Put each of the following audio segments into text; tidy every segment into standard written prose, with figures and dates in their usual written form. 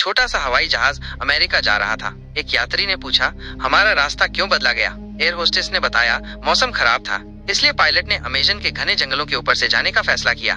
छोटा सा हवाई जहाज अमेरिका जा रहा था। एक यात्री ने पूछा, हमारा रास्ता क्यों बदला गया? एयर होस्टेस ने बताया, मौसम खराब था, इसलिए पायलट ने अमेजन के घने जंगलों के ऊपर से जाने का फैसला किया।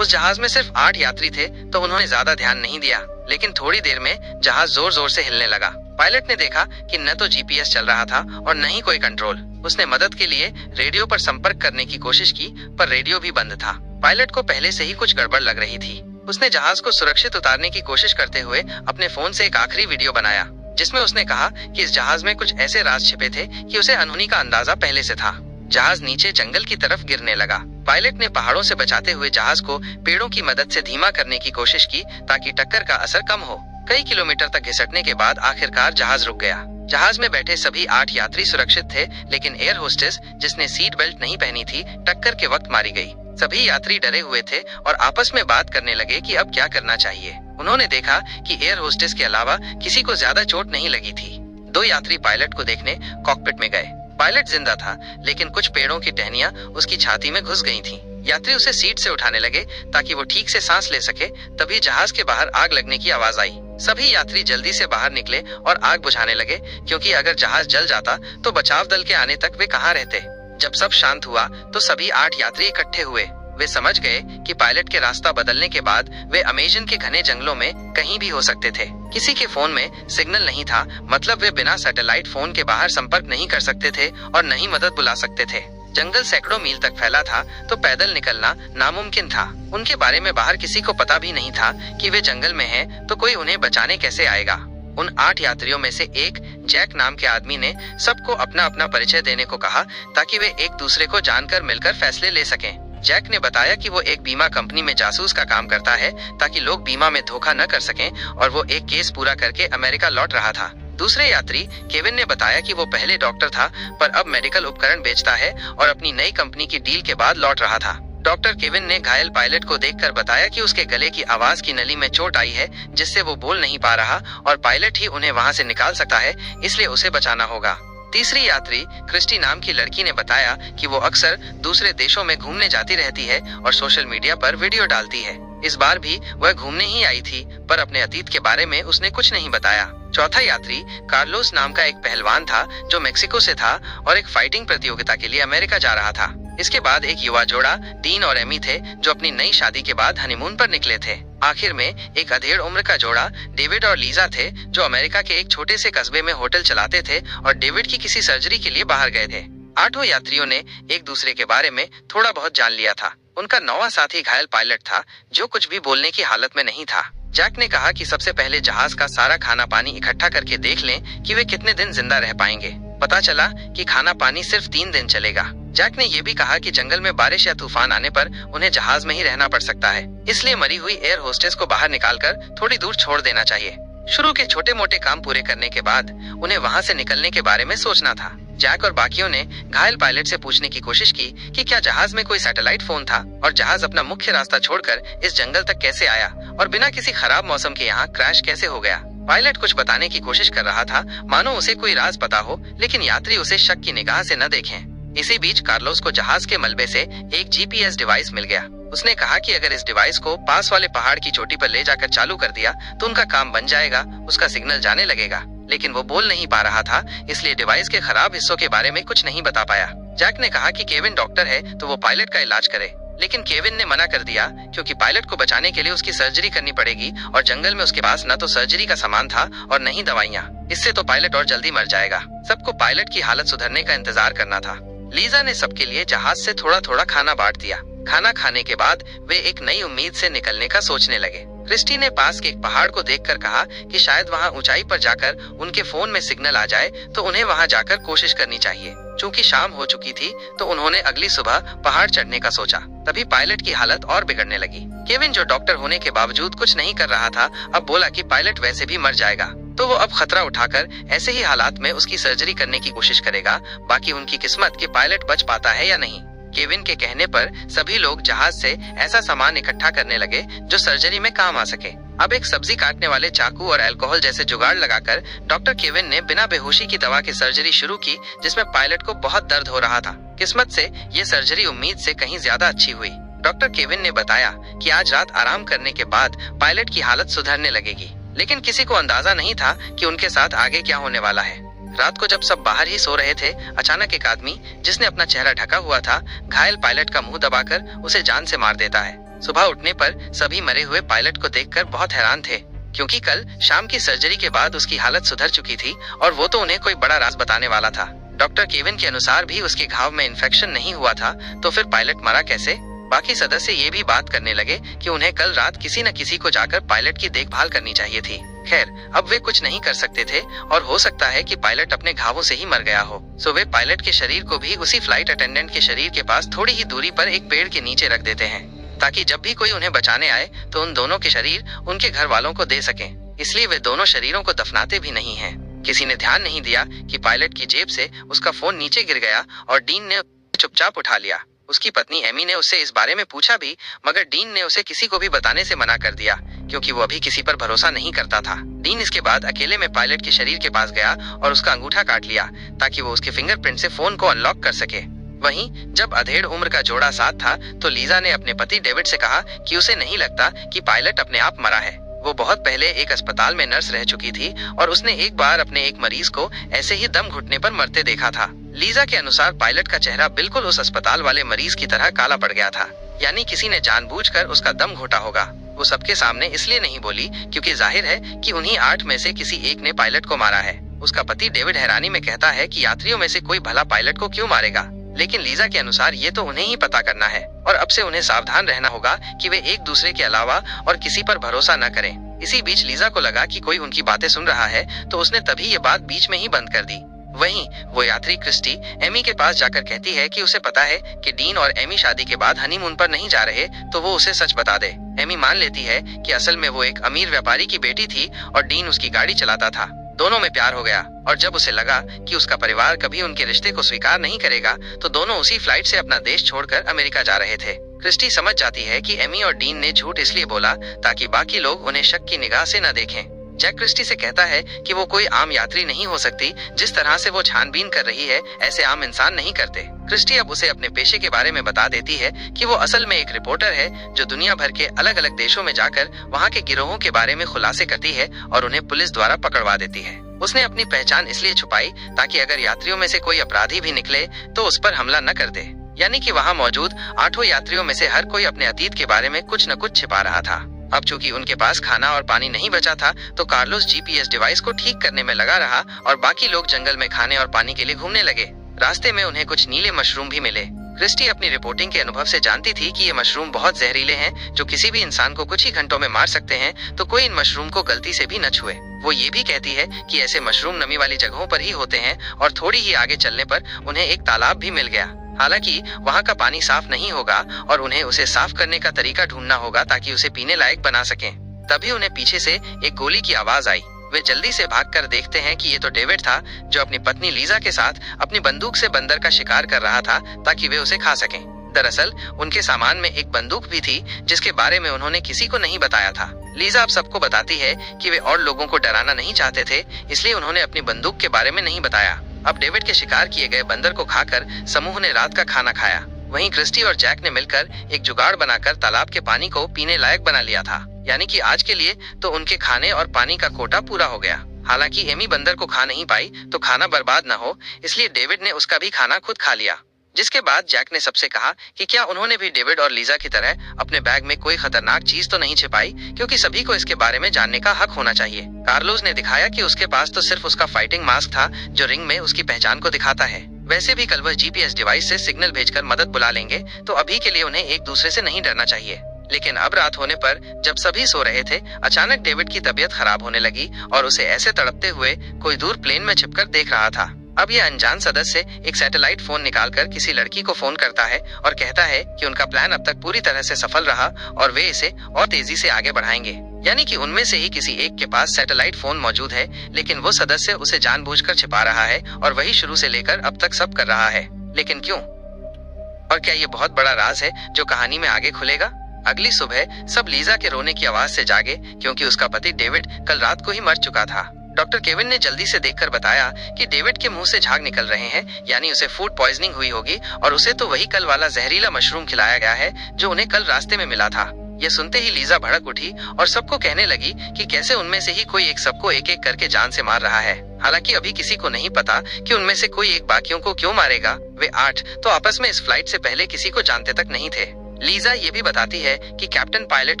उस जहाज में सिर्फ 8 यात्री थे, तो उन्होंने ज्यादा ध्यान नहीं दिया, लेकिन थोड़ी देर में जहाज जोर जोर से हिलने लगा। पायलट ने देखा कि न तो जीपीएस चल रहा था और न ही कोई कंट्रोल। उसने मदद के लिए रेडियो पर संपर्क करने की कोशिश की, पर रेडियो भी बंद था। पायलट को पहले से ही कुछ गड़बड़ लग रही थी। उसने जहाज को सुरक्षित उतारने की कोशिश करते हुए अपने फोन से एक आखिरी वीडियो बनाया, जिसमें उसने कहा कि इस जहाज में कुछ ऐसे राज छिपे थे कि उसे अनहोनी का अंदाजा पहले से था। जहाज नीचे जंगल की तरफ गिरने लगा। पायलट ने पहाड़ों से बचाते हुए जहाज को पेड़ों की मदद से धीमा करने की कोशिश की, ताकि टक्कर का असर कम हो। कई किलोमीटर तक घिसटने के बाद आखिरकार जहाज रुक गया। जहाज में बैठे सभी 8 यात्री सुरक्षित थे, लेकिन एयर होस्टेस, जिसने सीट बेल्ट नहीं पहनी थी, टक्कर के वक्त मारी गई। सभी यात्री डरे हुए थे और आपस में बात करने लगे कि अब क्या करना चाहिए। उन्होंने देखा कि एयर होस्टेस के अलावा किसी को ज्यादा चोट नहीं लगी थी। 2 यात्री पायलट को देखने कॉकपिट में गए। पायलट जिंदा था, लेकिन कुछ पेड़ों की टहनियां उसकी छाती में घुस गई थीं। यात्री उसे सीट से उठाने लगे ताकि वो ठीक से सांस ले सके। तभी जहाज के बाहर आग लगने की आवाज आई। सभी यात्री जल्दी से बाहर निकले और आग बुझाने लगे, क्योंकि अगर जहाज जल जाता तो बचाव दल के आने तक वे कहाँ रहते। जब सब शांत हुआ तो सभी 8 यात्री इकट्ठे हुए। वे समझ गए कि पायलट के रास्ता बदलने के बाद वे अमेजन के घने जंगलों में कहीं भी हो सकते थे। किसी के फोन में सिग्नल नहीं था, मतलब वे बिना सैटेलाइट फोन के बाहर संपर्क नहीं कर सकते थे और न ही मदद बुला सकते थे। जंगल सैकड़ों मील तक फैला था, तो पैदल निकलना नामुमकिन था। उनके बारे में बाहर किसी को पता भी नहीं था कि वे जंगल में हैं, तो कोई उन्हें बचाने कैसे आएगा। उन 8 यात्रियों में से एक जैक नाम के आदमी ने सबको अपना अपना परिचय देने को कहा, ताकि वे एक दूसरे को जानकर मिलकर फैसले ले सकें। जैक ने बताया कि वो एक बीमा कंपनी में जासूस का काम करता है, ताकि लोग बीमा में धोखा न कर सकें, और वो एक केस पूरा करके अमेरिका लौट रहा था। दूसरे यात्री केविन ने बताया कि वो पहले डॉक्टर था, पर अब मेडिकल उपकरण बेचता है और अपनी नई कंपनी की डील के बाद लौट रहा था। डॉक्टर केविन ने घायल पायलट को देखकर बताया कि उसके गले की आवाज की नली में चोट आई है, जिससे वो बोल नहीं पा रहा और पायलट ही उन्हें वहां से निकाल सकता है, इसलिए उसे बचाना होगा। तीसरी यात्री क्रिस्टी नाम की लड़की ने बताया कि वो अक्सर दूसरे देशों में घूमने जाती रहती है और सोशल मीडिया पर वीडियो डालती है। इस बार भी वह घूमने ही आई थी, पर अपने अतीत के बारे में उसने कुछ नहीं बताया। चौथा यात्री कार्लोस नाम का एक पहलवान था, जो मेक्सिको से था और एक फाइटिंग प्रतियोगिता के लिए अमेरिका जा रहा था। इसके बाद एक युवा जोड़ा डीन और एमी थे, जो अपनी नई शादी के बाद हनीमून पर निकले थे। आखिर में एक अधेड़ उम्र का जोड़ा डेविड और लीजा थे, जो अमेरिका के एक छोटे से कस्बे में होटल चलाते थे और डेविड की किसी सर्जरी के लिए बाहर गए थे। 8 यात्रियों ने एक दूसरे के बारे में थोड़ा बहुत जान लिया था। उनका 9वां साथी घायल पायलट था, जो कुछ भी बोलने की हालत में नहीं था। जैक ने कहा कि सबसे पहले जहाज का सारा खाना पानी इकट्ठा करके देख लें कि वे कितने दिन जिंदा रह पाएंगे। पता चला कि खाना पानी सिर्फ 3 दिन चलेगा। जैक ने यह भी कहा कि जंगल में बारिश या तूफान आने पर उन्हें जहाज में ही रहना पड़ सकता है, इसलिए मरी हुई एयर होस्टेस को बाहर निकालकर थोड़ी दूर छोड़ देना चाहिए। शुरू के छोटे मोटे काम पूरे करने के बाद उन्हें वहां से निकलने के बारे में सोचना था। जैक और बाकियों ने घायल पायलट से पूछने की कोशिश की कि क्या जहाज में कोई सैटेलाइट फोन था और जहाज अपना मुख्य रास्ता छोड़कर इस जंगल तक कैसे आया और बिना किसी खराब मौसम के यहाँ क्रैश कैसे हो गया। पायलट कुछ बताने की कोशिश कर रहा था, मानो उसे कोई राज पता हो, लेकिन यात्री उसे शक की निगाह से न देखें। इसी बीच कार्लोस को जहाज के मलबे से एक जीपीएस डिवाइस मिल गया। उसने कहा कि अगर इस डिवाइस को पास वाले पहाड़ की चोटी पर ले जाकर चालू कर दिया तो उनका काम बन जाएगा, उसका सिग्नल जाने लगेगा। लेकिन वो बोल नहीं पा रहा था, इसलिए डिवाइस के खराब हिस्सों के बारे में कुछ नहीं बता पाया। जैक ने कहा कि केविन डॉक्टर है तो वो पायलट का इलाज करे, लेकिन केविन ने मना कर दिया, क्योंकि पायलट को बचाने के लिए उसकी सर्जरी करनी पड़ेगी और जंगल में उसके पास न तो सर्जरी का सामान था और न ही दवाइयाँ। इससे तो पायलट और जल्दी मर जाएगा। सबको पायलट की हालत सुधरने का इंतजार करना था। लीजा ने सबके लिए जहाज से थोड़ा थोड़ा खाना बांट दिया। खाना खाने के बाद वे एक नई उम्मीद से निकलने का सोचने लगे। क्रिस्टी ने पास के एक पहाड़ को देखकर कहा कि शायद वहां ऊंचाई पर जाकर उनके फोन में सिग्नल आ जाए, तो उन्हें वहां जाकर कोशिश करनी चाहिए। चूंकि शाम हो चुकी थी, तो उन्होंने अगली सुबह पहाड़ चढ़ने का सोचा। तभी पायलट की हालत और बिगड़ने लगी। केविन, जो डॉक्टर होने के बावजूद कुछ नहीं कर रहा था, अब बोला कि पायलट वैसे भी मर जाएगा, तो वो अब खतरा उठाकर ऐसे ही हालात में उसकी सर्जरी करने की कोशिश करेगा। बाकी उनकी किस्मत कि पायलट बच पाता है या नहीं। केविन के कहने पर सभी लोग जहाज से ऐसा सामान इकट्ठा करने लगे जो सर्जरी में काम आ सके। अब एक सब्जी काटने वाले चाकू और अल्कोहल जैसे जुगाड़ लगाकर डॉक्टर केविन ने बिना बेहोशी की दवा की सर्जरी शुरू की, जिसमें पायलट को बहुत दर्द हो रहा था। किस्मत से ये सर्जरी उम्मीद से कहीं ज्यादा अच्छी हुई। डॉक्टर केविन ने बताया कि आज रात आराम करने के बाद पायलट की हालत सुधरने लगेगी। लेकिन किसी को अंदाजा नहीं था कि उनके साथ आगे क्या होने वाला है। रात को जब सब बाहर ही सो रहे थे, अचानक एक आदमी जिसने अपना चेहरा ढका हुआ था, घायल पायलट का मुंह दबाकर उसे जान से मार देता है। सुबह उठने पर सभी मरे हुए पायलट को देखकर बहुत हैरान थे, क्योंकि कल शाम की सर्जरी के बाद उसकी हालत सुधर चुकी थी और वो तो उन्हें कोई बड़ा राज बताने वाला था। डॉक्टर केविन के अनुसार भी उसके घाव में इन्फेक्शन नहीं हुआ था, तो फिर पायलट मरा कैसे? बाकी सदस्य ये भी बात करने लगे कि उन्हें कल रात किसी न किसी को जाकर पायलट की देखभाल करनी चाहिए थी। खैर, अब वे कुछ नहीं कर सकते थे और हो सकता है कि पायलट अपने घावों से ही मर गया हो। सो वे पायलट के शरीर को भी उसी फ्लाइट अटेंडेंट के शरीर के पास थोड़ी ही दूरी पर एक पेड़ के नीचे रख देते हैं, ताकि जब भी कोई उन्हें बचाने आए तो उन दोनों के शरीर उनके घर वालों को दे सकें। इसलिए वे दोनों शरीरों को दफनाते भी नहीं हैं। किसी ने ध्यान नहीं दिया कि पायलट की जेब से उसका फोन नीचे गिर गया और डीन ने चुपचाप उठा लिया। उसकी पत्नी एमी ने उससे इस बारे में पूछा भी, मगर डीन ने उसे किसी को भी बताने से मना कर दिया, क्योंकि वो अभी किसी पर भरोसा नहीं करता था। डीन इसके बाद अकेले में पायलट के शरीर के पास गया और उसका अंगूठा काट लिया, ताकि वो उसके फिंगरप्रिंट से फोन को अनलॉक कर सके। वहीं जब अधेड़ उम्र का जोड़ा साथ था, तो लीजा ने अपने पति डेविड से कहा कि उसे नहीं लगता कि पायलट अपने आप मरा है। वो बहुत पहले एक अस्पताल में नर्स रह चुकी थी और उसने एक बार अपने एक मरीज को ऐसे ही दम घुटने पर मरते देखा था। लीजा के अनुसार पायलट का चेहरा बिल्कुल उस अस्पताल वाले मरीज की तरह काला पड़ गया था, यानी किसी ने जानबूझकर उसका दम घोटा होगा। वो सबके सामने इसलिए नहीं बोली क्योंकि जाहिर है कि उन्हीं 8 में से किसी एक ने पायलट को मारा है। उसका पति डेविड हैरानी में कहता है कि यात्रियों में से कोई भला पायलट को क्यों मारेगा, लेकिन लीजा के अनुसार ये तो उन्हें ही पता करना है और अब से उन्हें सावधान रहना होगा कि वे एक दूसरे के अलावा और किसी पर भरोसा न करें। इसी बीच लीजा को लगा कि कोई उनकी बातें सुन रहा है, तो उसने तभी ये बात बीच में ही बंद कर दी। वहीं वो यात्री क्रिस्टी एमी के पास जाकर कहती है कि उसे पता है कि डीन और एमी शादी के बाद हनीमून पर नहीं जा रहे, तो वो उसे सच बता दे। एमी मान लेती है कि असल में वो एक अमीर व्यापारी की बेटी थी और डीन उसकी गाड़ी चलाता था। दोनों में प्यार हो गया और जब उसे लगा कि उसका परिवार कभी उनके रिश्ते को स्वीकार नहीं करेगा, तो दोनों उसी फ्लाइट से अपना देश छोड़कर अमेरिका जा रहे थे। क्रिस्टी समझ जाती है कि एमी और डीन ने झूठ इसलिए बोला ताकि बाकी लोग उन्हें शक की निगाह से न देखें। जैक क्रिस्टी से कहता है कि वो कोई आम यात्री नहीं हो सकती, जिस तरह से वो छानबीन कर रही है ऐसे आम इंसान नहीं करते। क्रिस्टी अब उसे अपने पेशे के बारे में बता देती है कि वो असल में एक रिपोर्टर है जो दुनिया भर के अलग अलग देशों में जाकर वहाँ के गिरोहों के बारे में खुलासे करती है और उन्हें पुलिस द्वारा पकड़वा देती है। उसने अपनी पहचान इसलिए छुपाई ताकि अगर यात्रियों में से कोई अपराधी भी निकले तो उस पर हमला न कर दे, यानी कि वहाँ मौजूद 8 यात्रियों में से हर कोई अपने अतीत के बारे में कुछ न कुछ छिपा रहा था। अब चूंकि उनके पास खाना और पानी नहीं बचा था, तो कार्लोस जीपीएस डिवाइस को ठीक करने में लगा रहा और बाकी लोग जंगल में खाने और पानी के लिए घूमने लगे। रास्ते में उन्हें कुछ नीले मशरूम भी मिले। क्रिस्टी अपनी रिपोर्टिंग के अनुभव से जानती थी कि ये मशरूम बहुत जहरीले हैं, जो किसी भी इंसान को कुछ ही घंटों में मार सकते हैं, तो कोई इन मशरूम को गलती से भी न छुए। वो ये भी कहती है कि ऐसे मशरूम नमी वाली जगहों पर ही होते हैं और थोड़ी ही आगे चलने पर उन्हें एक तालाब भी मिल गया। हालांकि वहाँ का पानी साफ नहीं होगा और उन्हें उसे साफ करने का तरीका ढूंढना होगा ताकि उसे पीने लायक बना सकें। तभी उन्हें पीछे से एक गोली की आवाज आई। वे जल्दी से भागकर देखते हैं कि ये तो डेविड था, जो अपनी पत्नी लीजा के साथ अपनी बंदूक से बंदर का शिकार कर रहा था ताकि वे उसे खा सकें। दरअसल उनके सामान में एक बंदूक भी थी जिसके बारे में उन्होंने किसी को नहीं बताया था। लीजा अब सबको बताती है कि वे और लोगों को डराना नहीं चाहते थे, इसलिए उन्होंने अपनी बंदूक के बारे में नहीं बताया। अब डेविड के शिकार किए गए बंदर को खाकर समूह ने रात का खाना खाया। वहीं क्रिस्टी और जैक ने मिलकर एक जुगाड़ बनाकर तालाब के पानी को पीने लायक बना लिया था, यानी कि आज के लिए तो उनके खाने और पानी का कोटा पूरा हो गया। हालांकि एमी बंदर को खा नहीं पाई तो खाना बर्बाद न हो, इसलिए डेविड ने उसका भी खाना खुद खा लिया। जिसके बाद जैक ने सबसे कहा कि क्या उन्होंने भी डेविड और लीजा की तरह अपने बैग में कोई खतरनाक चीज तो नहीं छिपाई, क्योंकि सभी को इसके बारे में जानने का हक होना चाहिए। कार्लोस ने दिखाया कि उसके पास तो सिर्फ उसका फाइटिंग मास्क था जो रिंग में उसकी पहचान को दिखाता है। वैसे भी कल वह जीपीएस डिवाइस से सिग्नल भेजकर मदद बुला लेंगे, तो अभी के लिए उन्हें एक दूसरे से नहीं डरना चाहिए। लेकिन अब रात होने पर जब सभी सो रहे थे, अचानक डेविड की तबीयत खराब होने लगी और उसे ऐसे तड़पते हुए कोई दूर प्लेन में छिपकर देख रहा था। अब यह अनजान सदस्य एक सैटेलाइट फोन निकालकर किसी लड़की को फोन करता है और कहता है कि उनका प्लान अब तक पूरी तरह से सफल रहा और वे इसे और तेजी से आगे बढ़ाएंगे। यानी कि उनमें से ही किसी एक के पास सैटेलाइट फोन मौजूद है, लेकिन वो सदस्य उसे जानबूझकर छिपा रहा है और वही शुरू से लेकर अब तक सब कर रहा है। लेकिन क्यों? और क्या ये बहुत बड़ा राज है जो कहानी में आगे खुलेगा? अगली सुबह सब लीजा के रोने की आवाज से जागे, क्योंकि उसका पति डेविड कल रात को ही मर चुका था। डॉक्टर केविन ने जल्दी से देखकर बताया कि डेविड के मुंह से झाग निकल रहे हैं, यानी उसे फूड पॉइजनिंग हुई होगी और उसे तो वही कल वाला जहरीला मशरूम खिलाया गया है जो उन्हें कल रास्ते में मिला था। ये सुनते ही लीजा भड़क उठी और सबको कहने लगी कि कैसे उनमें से ही कोई एक सबको एक एक करके जान से मार रहा है। हालांकि अभी किसी को नहीं पता कि उनमें से कोई एक बाकियों को क्यों मारेगा। वे 8 तो आपस में इस फ्लाइट से पहले किसी को जानते तक नहीं थे। लीजा ये भी बताती है कि कैप्टन पायलट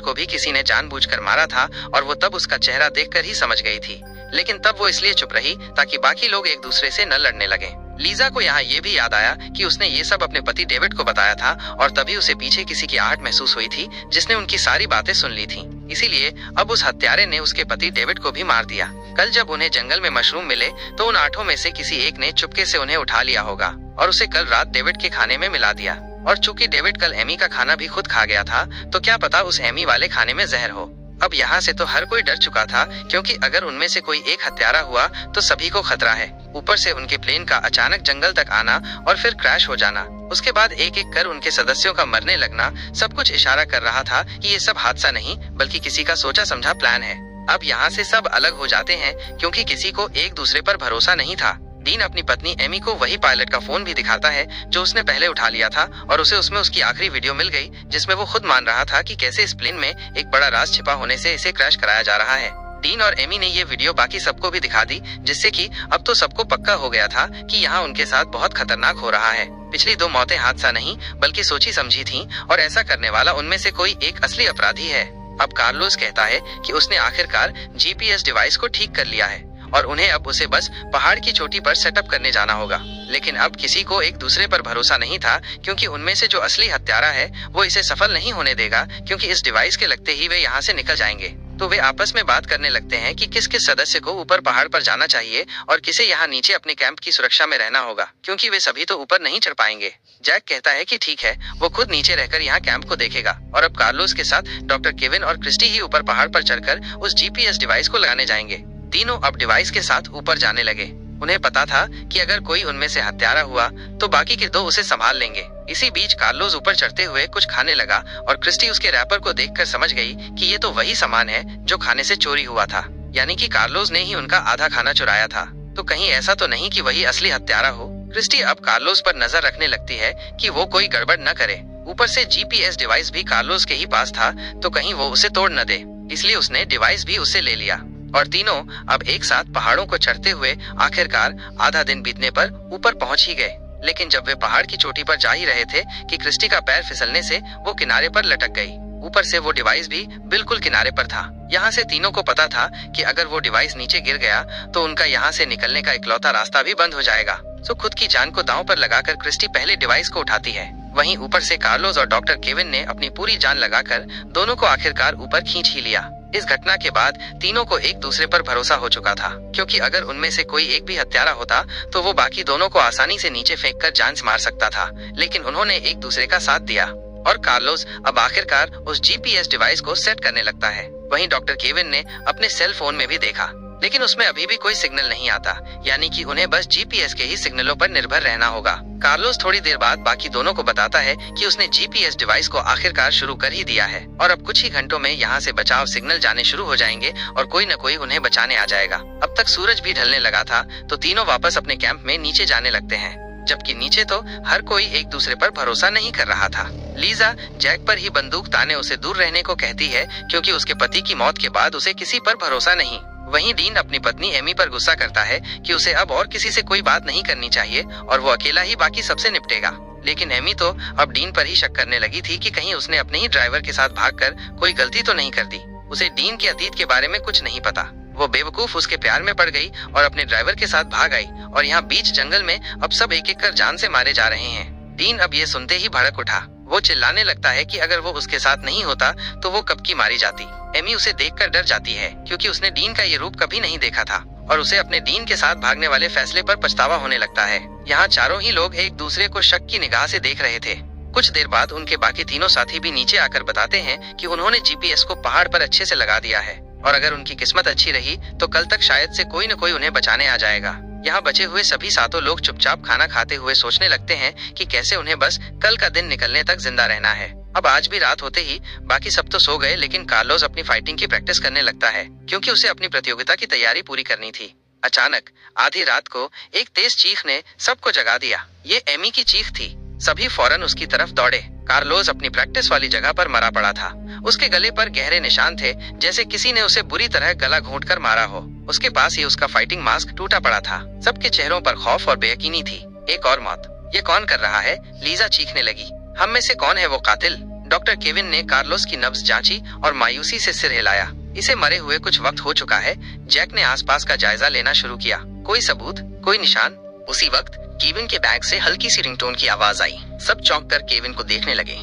को भी किसी ने जानबूझकर मारा था और वो तब उसका चेहरा देखकर ही समझ गई थी, लेकिन तब वो इसलिए चुप रही ताकि बाकी लोग एक दूसरे से न लड़ने लगे। लीजा को यहाँ ये भी याद आया कि उसने ये सब अपने पति डेविड को बताया था और तभी उसे पीछे किसी की आहट महसूस हुई थी जिसने उनकी सारी बातें सुन ली थी। इसीलिए अब उस हत्यारे ने उसके पति डेविड को भी मार दिया। कल जब उन्हें जंगल में मशरूम मिले तो उन 8 में से किसी एक ने चुपके से उन्हें उठा लिया होगा और उसे कल रात डेविड के खाने में मिला दिया। और चूंकि डेविड कल एमी का खाना भी खुद खा गया था तो क्या पता उस एमी वाले खाने में जहर हो। अब यहाँ से तो हर कोई डर चुका था, क्योंकि अगर उनमें से कोई एक हत्यारा हुआ तो सभी को खतरा है। ऊपर से उनके प्लेन का अचानक जंगल तक आना और फिर क्रैश हो जाना, उसके बाद एक एक कर उनके सदस्यों का मरने लगना, सब कुछ इशारा कर रहा था कि ये सब हादसा नहीं बल्कि किसी का सोचा समझा प्लान है। अब यहाँ से सब अलग हो जाते हैं क्योंकि किसी को एक दूसरे पर भरोसा नहीं था। डीन अपनी पत्नी एमी को वही पायलट का फोन भी दिखाता है जो उसने पहले उठा लिया था और उसे उसमें उसकी आखिरी वीडियो मिल गई जिसमें वो खुद मान रहा था कि कैसे इस प्लेन में एक बड़ा राज छिपा होने से इसे क्रैश कराया जा रहा है। डीन और एमी ने ये वीडियो बाकी सबको भी दिखा दी, जिससे कि अब तो सबको पक्का हो गया था कि यहाँ उनके साथ बहुत खतरनाक हो रहा है। पिछली 2 मौतें हादसा नहीं बल्कि सोची समझी थीं और ऐसा करने वाला उनमें से कोई एक असली अपराधी है। अब कार्लोस कहता है कि उसने आखिरकार जीपीएस डिवाइस को ठीक कर लिया है और उन्हें अब उसे बस पहाड़ की चोटी पर सेटअप करने जाना होगा। लेकिन अब किसी को एक दूसरे पर भरोसा नहीं था, क्योंकि उनमें से जो असली हत्यारा है वो इसे सफल नहीं होने देगा, क्योंकि इस डिवाइस के लगते ही वे यहाँ से निकल जाएंगे। तो वे आपस में बात करने लगते हैं कि किस किस सदस्य को ऊपर पहाड़ पर जाना चाहिए और किसे यहाँ नीचे अपने कैंप की सुरक्षा में रहना होगा, क्योंकि वे सभी तो ऊपर नहीं चढ़ पाएंगे। जैक कहता है कि ठीक है, वो खुद नीचे रहकर यहाँ कैंप को देखेगा और अब कार्लोस के साथ डॉक्टर केविन और क्रिस्टी ही ऊपर पहाड़ पर चढ़कर उस जीपीएस डिवाइस को लगाने जाएंगे। तीनों अब डिवाइस के साथ ऊपर जाने लगे। उन्हें पता था कि अगर कोई उनमें से हत्यारा हुआ तो बाकी के 2 उसे संभाल लेंगे। इसी बीच कार्लोस ऊपर चढ़ते हुए कुछ खाने लगा और क्रिस्टी उसके रैपर को देखकर समझ गई कि ये तो वही सामान है जो खाने से चोरी हुआ था, यानी कि कार्लोस ने ही उनका आधा खाना चुराया था। तो कहीं ऐसा तो नहीं कि वही असली हत्यारा हो। क्रिस्टी अब कार्लोस पर नजर रखने लगती है कि वो कोई गड़बड़ न करे। ऊपर से जीपीएस डिवाइस भी कार्लोस के ही पास था, तो कहीं वो उसे तोड़ न दे, इसलिए उसने डिवाइस भी उससे ले लिया और तीनों अब एक साथ पहाड़ों को चढ़ते हुए आखिरकार आधा दिन बीतने पर ऊपर पहुंच ही गए। लेकिन जब वे पहाड़ की चोटी पर जा ही रहे थे कि क्रिस्टी का पैर फिसलने से वो किनारे पर लटक गई। ऊपर से वो डिवाइस भी बिल्कुल किनारे पर था। यहाँ से तीनों को पता था कि अगर वो डिवाइस नीचे गिर गया तो उनका यहाँ से निकलने का इकलौता रास्ता भी बंद हो जाएगा। तो खुद की जान को दांव पर लगाकर क्रिस्टी पहले डिवाइस को उठाती है। वहीं ऊपर से कार्लोस और डॉक्टर केविन ने अपनी पूरी जान लगाकर दोनों को आखिरकार ऊपर खींच ही लिया। इस घटना के बाद तीनों को एक दूसरे पर भरोसा हो चुका था, क्योंकि अगर उनमें से कोई एक भी हत्यारा होता तो वो बाकी दोनों को आसानी से नीचे फेंककर जान से मार सकता था। लेकिन उन्होंने एक दूसरे का साथ दिया और कार्लोस अब आखिरकार उस जीपीएस डिवाइस को सेट करने लगता है। वहीं डॉक्टर केविन ने अपने सेल फोन में भी देखा, लेकिन उसमें अभी भी कोई सिग्नल नहीं आता, यानी कि उन्हें बस जीपीएस के ही सिग्नलों पर निर्भर रहना होगा। कार्लोस थोड़ी देर बाद बाकी दोनों को बताता है कि उसने जीपीएस डिवाइस को आखिरकार शुरू कर ही दिया है और अब कुछ ही घंटों में यहाँ से बचाव सिग्नल जाने शुरू हो जाएंगे और कोई न कोई उन्हें बचाने आ जाएगा। अब तक सूरज भी ढलने लगा था, तो तीनों वापस अपने कैंप में नीचे जाने लगते हैं, जबकि नीचे तो हर कोई एक दूसरे पर भरोसा नहीं कर रहा था। लीजा जैक पर ही बंदूक ताने उसे दूर रहने को कहती है, क्योंकि उसके पति की मौत के बाद उसे किसी पर भरोसा नहीं। वहीं डीन अपनी पत्नी एमी पर गुस्सा करता है कि उसे अब और किसी से कोई बात नहीं करनी चाहिए और वो अकेला ही बाकी सबसे निपटेगा। लेकिन एमी तो अब डीन पर ही शक करने लगी थी कि कहीं उसने अपने ही ड्राइवर के साथ भागकर कोई गलती तो नहीं कर दी। उसे डीन के अतीत के बारे में कुछ नहीं पता। वो बेवकूफ उसके प्यार में पड़ गई और अपने ड्राइवर के साथ भाग आई और यहाँ बीच जंगल में अब सब एक एक कर जान से मारे जा रहे हैं। डीन अब ये सुनते ही भड़क उठा। वो चिल्लाने लगता है कि अगर वो उसके साथ नहीं होता तो वो कब की मारी जाती। एमी उसे देखकर डर जाती है, क्योंकि उसने डीन का ये रूप कभी नहीं देखा था और उसे अपने डीन के साथ भागने वाले फैसले पर पछतावा होने लगता है। यहाँ चारों ही लोग एक दूसरे को शक की निगाह से देख रहे थे। कुछ देर बाद उनके बाकी तीनों साथी भी नीचे आकर बताते हैं कि उन्होंने जीपीएस को पहाड़ पर अच्छे से लगा दिया है और अगर उनकी किस्मत अच्छी रही तो कल तक शायद से कोई न कोई उन्हें बचाने आ जाएगा। यहाँ बचे हुए सभी सातों लोग चुपचाप खाना खाते हुए सोचने लगते हैं कि कैसे उन्हें बस कल का दिन निकलने तक जिंदा रहना है। अब आज भी रात होते ही बाकी सब तो सो गए, लेकिन कार्लोस अपनी फाइटिंग की प्रैक्टिस करने लगता है, क्योंकि उसे अपनी प्रतियोगिता की तैयारी पूरी करनी थी। अचानक आधी रात को एक तेज चीख ने सबको जगा दिया। ये एमी की चीख थी। सभी फौरन उसकी तरफ दौड़े। कार्लोस अपनी प्रैक्टिस वाली जगह पर मरा पड़ा था उसके गले पर गहरे निशान थे, जैसे किसी ने उसे बुरी तरह गला घोंटकर मारा हो। उसके पास ही उसका फाइटिंग मास्क टूटा पड़ा था। सबके चेहरों पर खौफ और बेयकीनी थी। एक और मौत, ये कौन कर रहा है? लीजा चीखने लगी। हम में से कौन है वो कातिल? डॉक्टर केविन ने कार्लोस की नब्ज जांची और मायूसी से सिर हिलाया। इसे मरे हुए कुछ वक्त हो चुका है। जैक ने आसपास का जायजा लेना शुरू किया। कोई सबूत, कोई निशान? उसी वक्त केविन के बैग से हल्की सी रिंगटोन की आवाज आई। सब चौंक कर केविन को देखने लगे।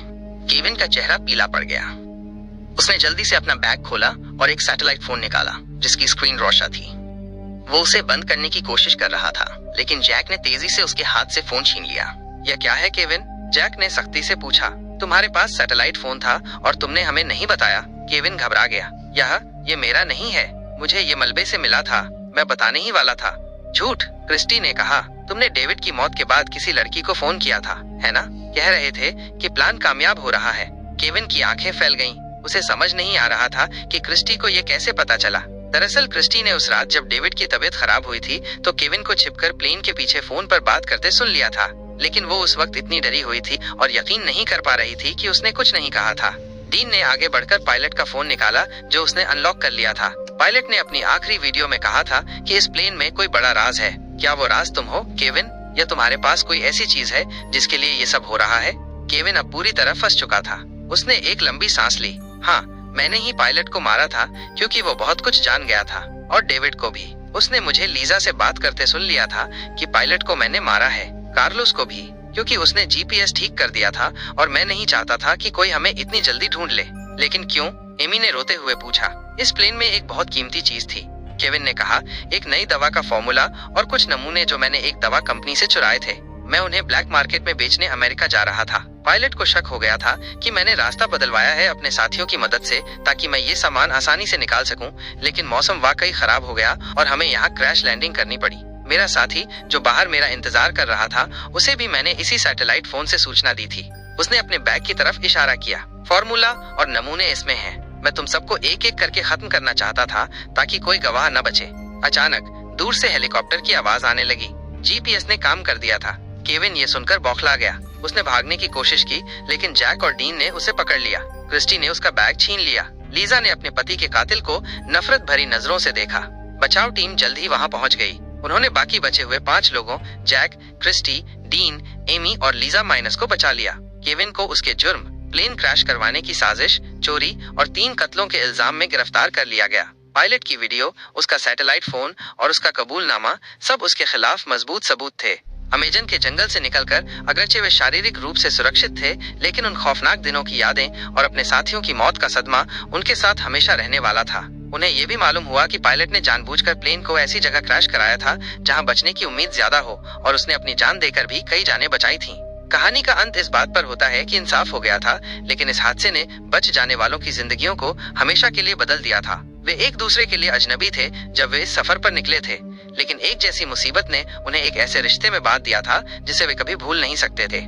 केविन का चेहरा पीला पड़ गया। उसने जल्दी से अपना बैग खोला और एक सैटेलाइट फोन निकाला, जिसकी स्क्रीन रोशन थी। वो उसे बंद करने की कोशिश कर रहा था, लेकिन जैक ने तेजी से उसके हाथ से फोन छीन लिया। यह क्या है केविन? जैक ने सख्ती से पूछा। तुम्हारे पास सैटेलाइट फोन था और तुमने हमें नहीं बताया। केविन घबरा गया। ये मेरा नहीं है, मुझे ये मलबे से मिला था, मैं बताने ही वाला था। झूठ, क्रिस्टी ने कहा। तुमने डेविड की मौत के बाद किसी लड़की को फोन किया था, है ना? कह रहे थे कि प्लान कामयाब हो रहा है। केविन की आंखें फैल गईं। उसे समझ नहीं आ रहा था कि क्रिस्टी को ये कैसे पता चला। दरअसल क्रिस्टी ने उस रात जब डेविड की तबीयत खराब हुई थी तो केविन को छिपकर प्लेन के पीछे फोन पर बात करते सुन लिया था, लेकिन वो उस वक्त इतनी डरी हुई थी और यकीन नहीं कर पा रही थी कि उसने कुछ नहीं कहा था। डीन ने आगे बढ़कर पायलट का फोन निकाला, जो उसने अनलॉक कर लिया था। पायलट ने अपनी आखिरी वीडियो में कहा था कि इस प्लेन में कोई बड़ा राज है। क्या वो राज तुम हो केविन, या तुम्हारे पास कोई ऐसी चीज है जिसके लिए ये सब हो रहा है? केविन अब पूरी तरह फंस चुका था। उसने एक लंबी सांस ली। हाँ, मैंने ही पायलट को मारा था, क्योंकि वो बहुत कुछ जान गया था, और डेविड को भी। उसने मुझे लीजा से बात करते सुन लिया था कि पायलट को मैंने मारा है। कार्लोस को भी, क्योंकि उसने जीपीएस ठीक कर दिया था और मैं नहीं चाहता था कि कोई हमें इतनी जल्दी ढूंढ ले। लेकिन क्यों? एमी ने रोते हुए पूछा। इस प्लेन में एक बहुत कीमती चीज थी, केविन ने कहा। एक नई दवा का फॉर्मूला और कुछ नमूने जो मैंने एक दवा कंपनी से चुराए थे। मैं उन्हें ब्लैक मार्केट में बेचने अमेरिका जा रहा था। पायलट को शक हो गया था कि मैंने रास्ता बदलवाया है अपने साथियों की मदद से, ताकि मैं ये सामान आसानी से निकाल सकूं। लेकिन मौसम वाकई खराब हो गया और हमें यहाँ क्रैश लैंडिंग करनी पड़ी। मेरा साथी जो बाहर मेरा इंतजार कर रहा था, उसे भी मैंने इसी सैटेलाइट फोन से सूचना दी थी। उसने अपने बैग की तरफ इशारा किया। फॉर्मूला और नमूने इसमें हैं। मैं तुम सबको एक एक करके खत्म करना चाहता था, ताकि कोई गवाह न बचे। अचानक दूर से हेलीकॉप्टर की आवाज आने लगी। जीपीएस ने काम कर दिया था। केविन ये सुनकर बौखला गया। उसने भागने की कोशिश की, लेकिन जैक और डीन ने उसे पकड़ लिया। क्रिस्टी ने उसका बैग छीन लिया। लीजा ने अपने पति के कातिल को नफरत भरी नजरों से देखा। बचाव टीम जल्द ही वहां पहुंच गई। उन्होंने बाकी बचे हुए 5 लोगों, जैक, क्रिस्टी, डीन, एमी और लीजा माइनस को बचा लिया। केविन को उसके जुर्म, प्लेन क्रैश करवाने की साजिश, चोरी और 3 कत्लों के इल्जाम में गिरफ्तार कर लिया गया। पायलट की वीडियो, उसका सैटेलाइट फोन और उसका कबूलनामा, सब उसके खिलाफ मजबूत सबूत थे। अमेजन के जंगल से निकलकर अगरचे वे शारीरिक रूप से सुरक्षित थे, लेकिन उन खौफनाक दिनों की यादें और अपने साथियों की मौत का सदमा उनके साथ हमेशा रहने वाला था। उन्हें यह भी मालूम हुआ कि पायलट ने जानबूझकर प्लेन को ऐसी जगह क्रैश कराया था जहां बचने की उम्मीद ज्यादा हो, और उसने अपनी जान देकर भी कई जानें बचाई थीं। कहानी का अंत इस बात पर होता है कि इंसाफ हो गया था, लेकिन इस हादसे ने बच जाने वालों की जिंदगियों को हमेशा के लिए बदल दिया था। वे एक दूसरे के लिए अजनबी थे जब वे इस सफर पर निकले थे, लेकिन एक जैसी मुसीबत ने उन्हें एक ऐसे रिश्ते में बांध दिया था जिसे वे कभी भूल नहीं सकते थे।